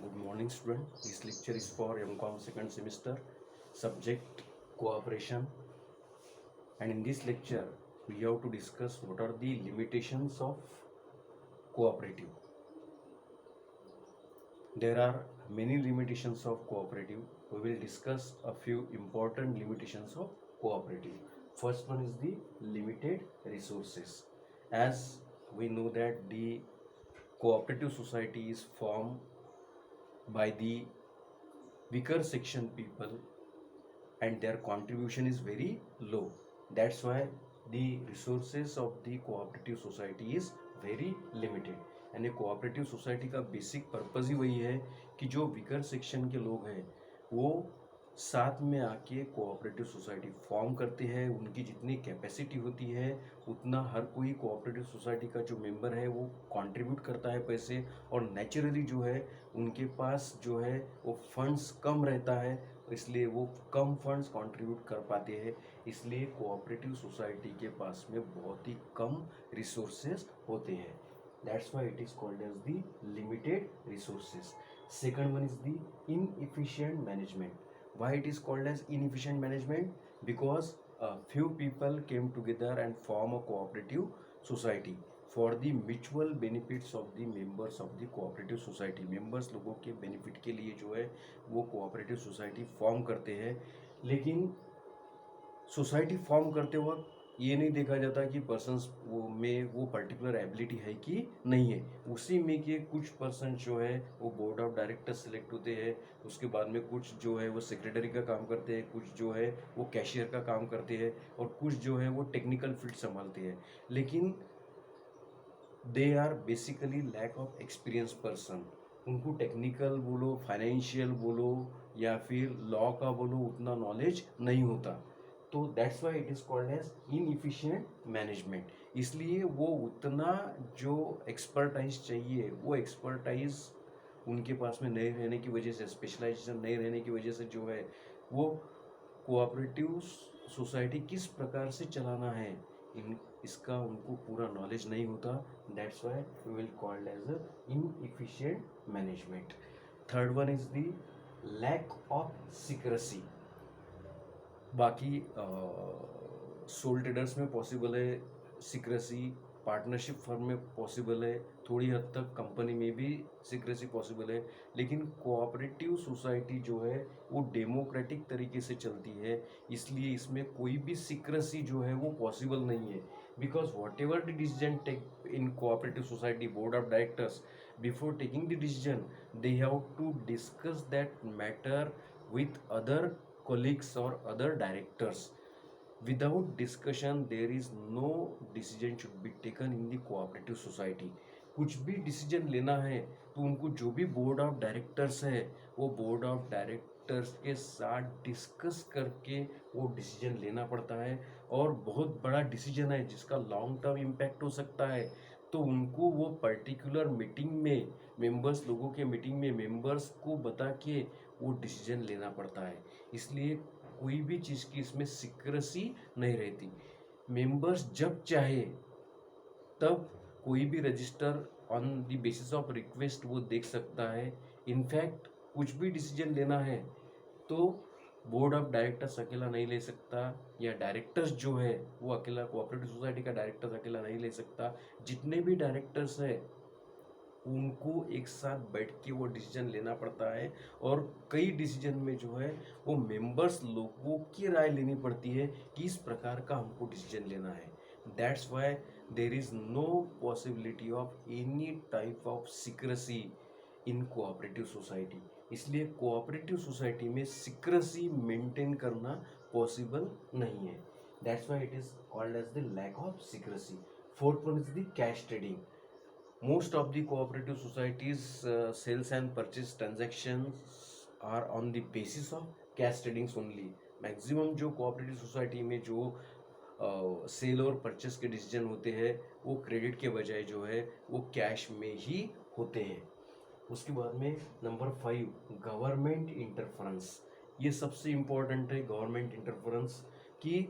Good morning, student. This lecture is for MCOM second semester, subject cooperation. And in this lecture, we have to discuss what are the limitations of cooperative. There are many limitations of cooperative. We will discuss a few important limitations of cooperative. First one is the limited resources. As we know that the cooperative society is formed by the weaker section people and their contribution is very low. That's why the resources of the cooperative society is very limited. यानी cooperative society का basic purpose ही वही है कि जो weaker section के लोग हैं वो साथ में आके कोऑपरेटिव सोसाइटी फॉर्म करते हैं। उनकी जितनी कैपेसिटी होती है उतना हर कोई कोऑपरेटिव सोसाइटी का जो मेंबर है वो कंट्रीब्यूट करता है पैसे, और नेचुरली जो है उनके पास जो है वो फंड्स कम रहता है, इसलिए वो कम फंड्स कंट्रीब्यूट कर पाते हैं। इसलिए कोऑपरेटिव सोसाइटी के पास में बहुत ही कम रिसोर्सेज होते हैं। That's why it is called as the limited resources. Second one is the inefficient management. Why it is called as inefficient management? Because few people came together and form a cooperative society for the mutual benefits of the members of the cooperative society. members लोगों के benefit के लिए जो है वो cooperative society form करते हैं, लेकिन सोसाइटी फॉर्म करते वक्त ये नहीं देखा जाता कि पर्सन्स वो में वो पर्टिकुलर एबिलिटी है कि नहीं है। उसी में के कुछ पर्सन जो है वो बोर्ड ऑफ डायरेक्टर सेलेक्ट होते हैं, उसके बाद में कुछ जो है वो सेक्रेटरी का काम करते हैं, कुछ जो है वो कैशियर का काम करते हैं, और कुछ जो है वो टेक्निकल फील्ड संभालते हैं। लेकिन they are basically lack of experience person. उनको टेक्निकल बोलो, फाइनेंशियल बोलो या फिर लॉ का बोलो, उतना नॉलेज नहीं होता। तो that's why it is called as inefficient management. इसलिए वो उतना जो एक्सपर्टाइज चाहिए वो एक्सपर्टाइज उनके पास में नहीं रहने की वजह से, स्पेशलाइजेशन नहीं रहने की वजह से जो है वो कोऑपरेटिव सोसाइटी किस प्रकार से चलाना है इन इसका उनको पूरा नॉलेज नहीं होता। That's why we will called as a inefficient management. Third one is the lack of secrecy. बाकी सोल ट्रेडर्स में पॉसिबल है सिक्रेसी, पार्टनरशिप फर्म में पॉसिबल है, थोड़ी हद तक कंपनी में भी सिक्रेसी पॉसिबल है, लेकिन कोऑपरेटिव सोसाइटी जो है वो डेमोक्रेटिक तरीके से चलती है, इसलिए इसमें कोई भी सिक्रेसी जो है वो पॉसिबल नहीं है। Because whatever the decision take in cooperative society board of directors, before taking the decision they have to discuss that matter with other colleagues or other directors. Without discussion there is no decision should be taken in the cooperative society. कुछ भी decision लेना है तो उनको जो भी board of directors है वो बोर्ड ऑफ डायरेक्टर्स के साथ डिस्कस करके वो डिसीजन लेना पड़ता है, और बहुत बड़ा डिसीजन है जिसका लॉन्ग टर्म इम्पैक्ट हो सकता है तो उनको वो पर्टिकुलर मीटिंग में मेंबर्स लोगों के मीटिंग में मेंबर्स को बता के वो डिसीजन लेना पड़ता है। इसलिए कोई भी चीज़ की इसमें सिक्रेसी नहीं रहती। मेंबर्स जब चाहे तब कोई भी register on the basis of request वो देख सकता है। इनफैक्ट कुछ भी डिसीजन लेना है तो बोर्ड ऑफ डायरेक्टर्स अकेला नहीं ले सकता, या डायरेक्टर्स जो है वो अकेला, कोऑपरेटिव सोसाइटी का डायरेक्टर्स अकेला नहीं ले सकता। जितने भी डायरेक्टर्स हैं उनको एक साथ बैठ के वो डिसीजन लेना पड़ता है, और कई डिसीजन में जो है वो मेंबर्स लोगों की राय लेनी पड़ती है कि इस प्रकार का हमको डिसीजन लेना है। That's why there is no possibility of any type of secrecy in cooperative society. इसलिए कोऑपरेटिव सोसाइटी में सिक्रेसी मेंटेन करना पॉसिबल नहीं है। That's why it is called as the lack of secrecy. Fourth one is the cash trading. Most of the cooperative societies sales and purchase transactions are on the basis of cash tradings only. Maximum जो cooperative society में जो cell और purchase के decision होते हैं वो credit के बजाय जो है वो कैश में ही होते हैं. उसके बाद में नंबर 5 गवर्नमेंट इंटरफेरेंस. ये सबसे इम्पोर्टेंट है गवर्नमेंट इंटरफेरेंस कि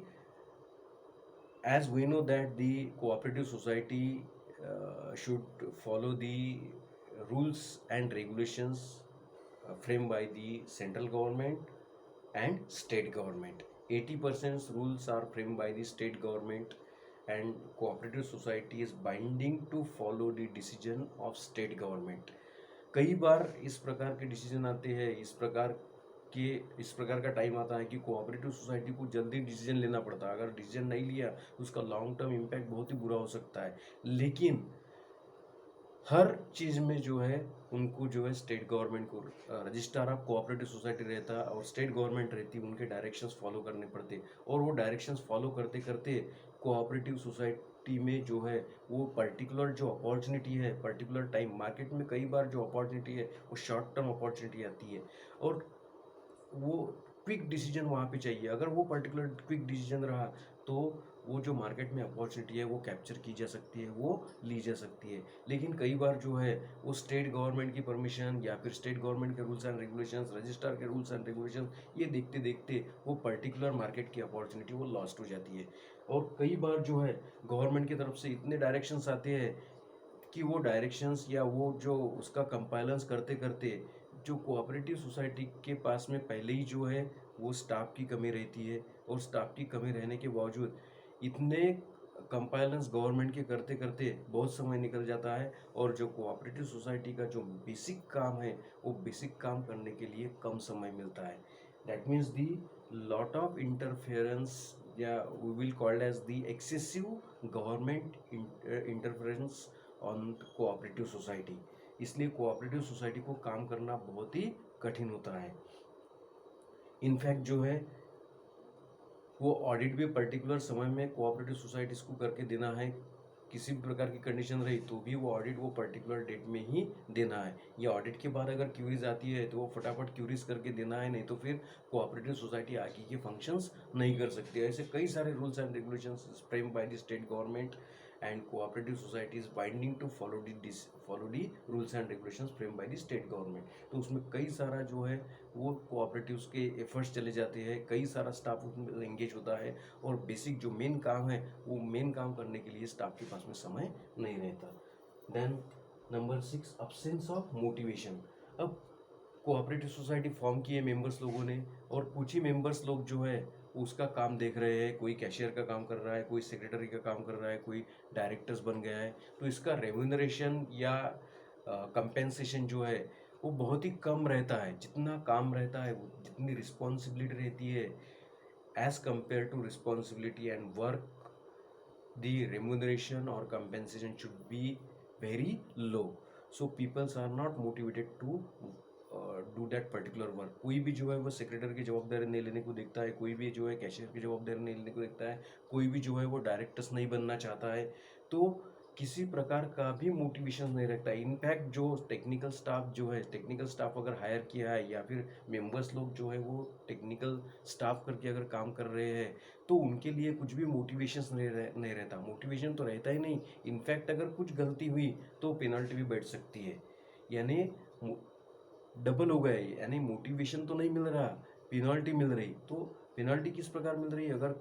as we know that the cooperative society should follow the rules and regulations framed by the central government and state government. 80% rules are framed by the state government, and cooperative society is binding to follow the decision of state government. कई बार इस प्रकार के decision आते हैं, इस प्रकार का time आता है कि कोऑपरेटिव सोसाइटी को जल्दी डिसीजन लेना पड़ता है. अगर डिसीजन नहीं लिया तो उसका लॉन्ग टर्म इम्पैक्ट बहुत ही बुरा हो सकता है. लेकिन हर चीज़ में जो है उनको जो है स्टेट गवर्नमेंट को रजिस्ट्रार ऑफ कोऑपरेटिव सोसाइटी रहता है और स्टेट गवर्नमेंट रहती, उनके डायरेक्शंस फॉलो करने पड़ते. और वो डायरेक्शंस फॉलो करते करते कोऑपरेटिव सोसाइटी में जो है वो पर्टिकुलर जो अपॉर्चुनिटी है, पर्टिकुलर टाइम मार्केट में कई बार जो अपॉर्चुनिटी है वो शॉर्ट टर्म अपॉर्चुनिटी आती है और वो क्विक डिसीजन वहाँ पे चाहिए. अगर वो पर्टिकुलर क्विक डिसीजन रहा तो वो जो मार्केट में अपॉर्चुनिटी है वो कैप्चर की जा सकती है, वो ली जा सकती है. लेकिन कई बार जो है वो स्टेट गवर्नमेंट की परमिशन या फिर स्टेट गवर्नमेंट के रूल्स एंड रेगुलेशंस, रजिस्ट्रार के रूल्स एंड रेगुलेशंस, ये देखते देखते वो पर्टिकुलर मार्केट की अपॉर्चुनिटी वो लॉस्ट हो जाती है. और कई बार जो है गवर्नमेंट की तरफ से इतने डायरेक्शंस आते हैं कि वो डायरेक्शंस या वो जो उसका कंपाइलेंस करते करते जो कोऑपरेटिव सोसाइटी के पास में पहले ही जो है वो स्टाफ की कमी रहती है. और स्टाफ की कमी रहने के बावजूद इतने कंपाइलेंस गवर्नमेंट के करते करते बहुत समय निकल जाता है और जो कोऑपरेटिव सोसाइटी का जो बेसिक काम है वो बेसिक काम करने के लिए कम समय मिलता है. That means the lot of interference या we will called as the excessive government interference on cooperative society. इसलिए कोऑपरेटिव सोसाइटी को काम करना बहुत ही कठिन होता है. इनफैक्ट जो है वो ऑडिट भी पर्टिकुलर समय में कोऑपरेटिव सोसाइटीज़ को करके देना है. किसी भी प्रकार की कंडीशन रही तो भी वो ऑडिट वो पर्टिकुलर डेट में ही देना है. या ऑडिट के बाद अगर क्यूरीज आती है तो वो फटाफट क्यूरीज करके देना है, नहीं तो फिर कोऑपरेटिव सोसाइटी आगे के फंक्शंस नहीं कर सकती. ऐसे कई सारे rules and regulations frame by the state government and cooperative society is binding to follow the rules and regulations frame by the state government. तो उसमें कई सारा जो है वो कोऑपरेटिव्स के एफर्ट्स चले जाते हैं, कई सारा स्टाफ उसमें एंगेज होता है और बेसिक जो मेन काम है वो मेन काम करने के लिए स्टाफ के पास में समय नहीं रहता. Then number 6, absence of motivation. अब कोऑपरेटिव सोसाइटी फॉर्म की है मेंबर्स लोगों ने और कुछ ही मेंबर्स लोग जो है उसका काम देख रहे हैं. कोई कैशियर का काम कर रहा है, कोई सेक्रेटरी का काम कर रहा है, कोई डायरेक्टर्स बन गया है. तो इसका रेम्यूनरेशन या कंपेंसेशन जो है वो बहुत ही कम रहता है. जितना काम रहता है, जितनी रिस्पॉन्सिबिलिटी रहती है, as compare to responsibility and work, the remuneration or compensation should be very low. So peoples are not motivated to do that particular work. कोई भी जो है वो सेक्रेटरी की जवाबदारी नहीं लेने को देखता है, कोई भी जो है कैशियर की जवाबदारी नहीं लेने को देखता है, कोई भी जो है वो डायरेक्टर्स नहीं बनना चाहता है. तो किसी प्रकार का भी मोटिवेशन नहीं रखता है. इनफैक्ट जो टेक्निकल स्टाफ जो है, टेक्निकल स्टाफ अगर हायर किया है या फिर मेंबर्स लोग जो है वो टेक्निकल स्टाफ करके अगर काम कर रहे हैं तो उनके लिए कुछ भी मोटिवेशन नहीं रहता. मोटिवेशन तो रहता ही नहीं. इनफैक्ट अगर कुछ गलती हुई तो पेनल्टी भी बैठ सकती है. यानी डबल हो गए, यानी मोटिवेशन तो नहीं मिल रहा, पेनल्टी मिल रही. तो पेनल्टी किस प्रकार मिल रही है? अगर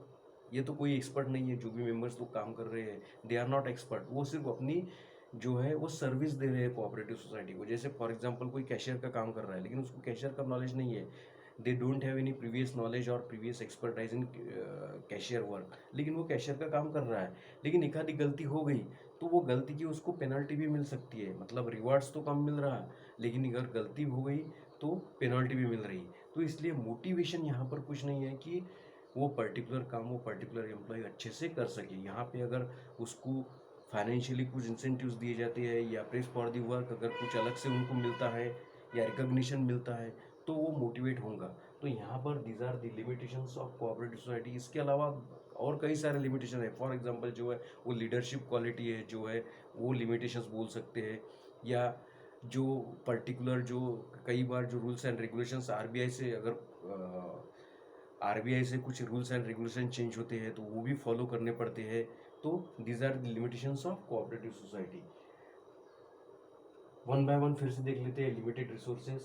ये तो कोई एक्सपर्ट नहीं है, जो भी मेंबर्स लोग काम कर रहे हैं दे आर नॉट एक्सपर्ट. वो सिर्फ अपनी जो है वो सर्विस दे रहे हैं कोऑपरेटिव सोसाइटी को. जैसे फॉर एग्जांपल कोई कैशियर का काम कर रहा है लेकिन उसको कैशियर का नॉलेज नहीं है, they don't have any previous knowledge और previous expertise in cashier work, लेकिन वो कैशियर का काम कर रहा है. लेकिन एक आधी गलती हो गई तो वो गलती की उसको पेनल्टी भी मिल सकती है. मतलब रिवार्ड्स तो कम मिल रहा लेकिन अगर गलती हो गई तो पेनल्टी भी मिल रही. तो इसलिए मोटिवेशन यहाँ पर कुछ नहीं है कि वो पर्टिकुलर काम वो पर्टिकुलर एम्प्लॉय अच्छे से कर सके. यहाँ पे अगर उसको फाइनेंशियली कुछ इंसेंटिव्स दिए जाते हैं या प्रेस फॉर दी वर्क अगर कुछ अलग से उनको मिलता है या रिकॉग्निशन मिलता है तो वो मोटिवेट होगा. तो यहाँ पर these are the limitations of cooperative society. इसके अलावा और कई सारे लिमिटेशन है. फॉर एग्जांपल जो है वो लीडरशिप क्वालिटी है जो है वो लिमिटेशंस बोल सकते हैं. या जो पर्टिकुलर जो कई बार जो रूल्स एंड रेगुलेशंस आरबीआई से अगर आरबीआई से कुछ रूल्स एंड रेगुलेशन चेंज होते हैं तो वो भी फॉलो करने पड़ते हैं. तो these are the limitations of cooperative society. One by one फिर से देख लेते हैं. लिमिटेड रिसोर्सेज,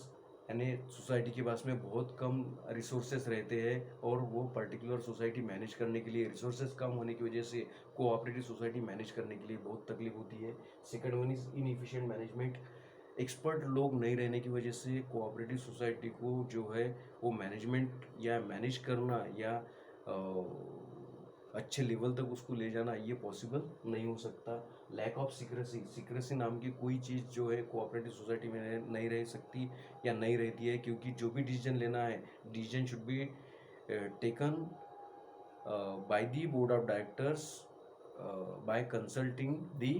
यानी सोसाइटी के पास में बहुत कम रिसोर्सेज रहते हैं और वो पर्टिकुलर सोसाइटी मैनेज करने के लिए रिसोर्सेज कम होने की वजह से कोऑपरेटिव सोसाइटी मैनेज करने के लिए बहुत तकलीफ होती है. Second one is inefficient management. Expert लोग नहीं रहने की वजह से कोऑपरेटिव सोसाइटी को जो है वो मैनेजमेंट या मैनेज करना या अच्छे लेवल तक उसको ले जाना ये पॉसिबल नहीं हो सकता। लैक ऑफ सीक्रेसी नाम की कोई चीज़ जो है कोऑपरेटिव सोसाइटी में नहीं रह सकती या नहीं रहती है, क्योंकि जो भी डिसीजन लेना है, decision should be taken by the board of directors bye consulting the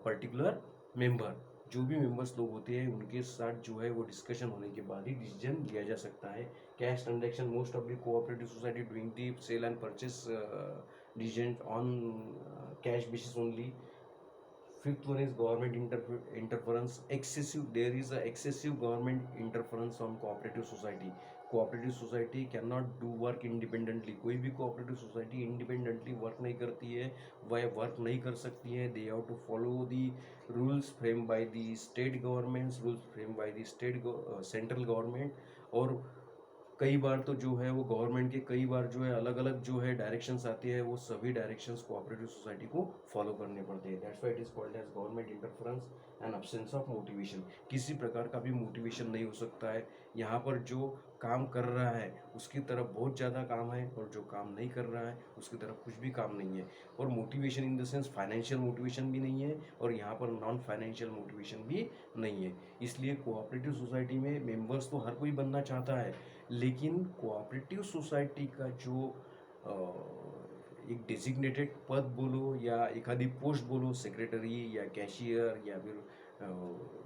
particular member. जो भी मेंबर्स लोग होते हैं उनके साथ जो है वो डिस्कशन होने के बाद ही डिसीजन लिया जा सकता है। Cash transaction, most of the cooperative society doing the sale and purchase decision on cash basis only. Fifth one is government interference. There is a excessive government interference on cooperative society. Cooperative society can not do work independently. कोई भी cooperative society independently work नहीं करती है, वह work नहीं कर सकती है। They have to follow the rules frame by the state governments, rules frame by the state central government. और कई बार तो जो है वो गवर्नमेंट के कई बार जो है अलग अलग जो है डायरेक्शंस आती है, वो सभी डायरेक्शंस कोऑपरेटिव सोसाइटी को फॉलो करने पड़ते हैं। That's why it is called as government interference and absence of motivation. किसी प्रकार का भी मोटिवेशन नहीं हो सकता है। यहाँ पर जो काम कर रहा है उसकी तरफ बहुत ज़्यादा काम है, और जो काम नहीं कर रहा है उसकी तरफ कुछ भी काम नहीं है। और motivation in the sense financial motivation भी नहीं है, और यहाँ पर नॉन फाइनेंशियल मोटिवेशन भी नहीं है। इसलिए कोऑपरेटिव सोसाइटी में मेंबर्स तो हर कोई बनना चाहता है, लेकिन कोऑपरेटिव सोसाइटी का जो एक डेजिग्नेटेड पद बोलो या एखादी पोस्ट बोलो, सेक्रेटरी या कैशियर या फिर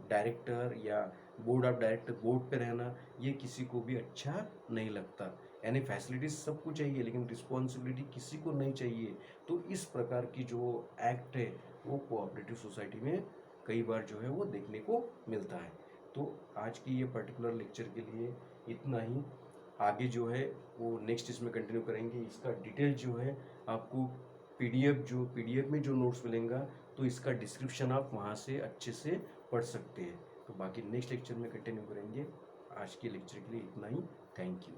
डायरेक्टर या बोर्ड ऑफ डायरेक्टर, बोर्ड पे रहना, ये किसी को भी अच्छा नहीं लगता। यानी फैसिलिटीज सबको चाहिए लेकिन रिस्पॉन्सिबिलिटी किसी को नहीं चाहिए। तो इस प्रकार की जो एक्ट है वो कोऑपरेटिव सोसाइटी में कई बार जो है वो देखने को मिलता है। तो आज की ये पर्टिकुलर लेक्चर के लिए इतना ही। आगे जो है वो नेक्स्ट इसमें कंटिन्यू करेंगे। इसका डिटेल जो है आपको पीडीएफ में जो नोट्स मिलेंगे तो इसका डिस्क्रिप्शन आप वहाँ से अच्छे से पढ़ सकते हैं। तो बाकी नेक्स्ट लेक्चर में कंटिन्यू करेंगे। आज के लेक्चर के लिए इतना ही। Thank you.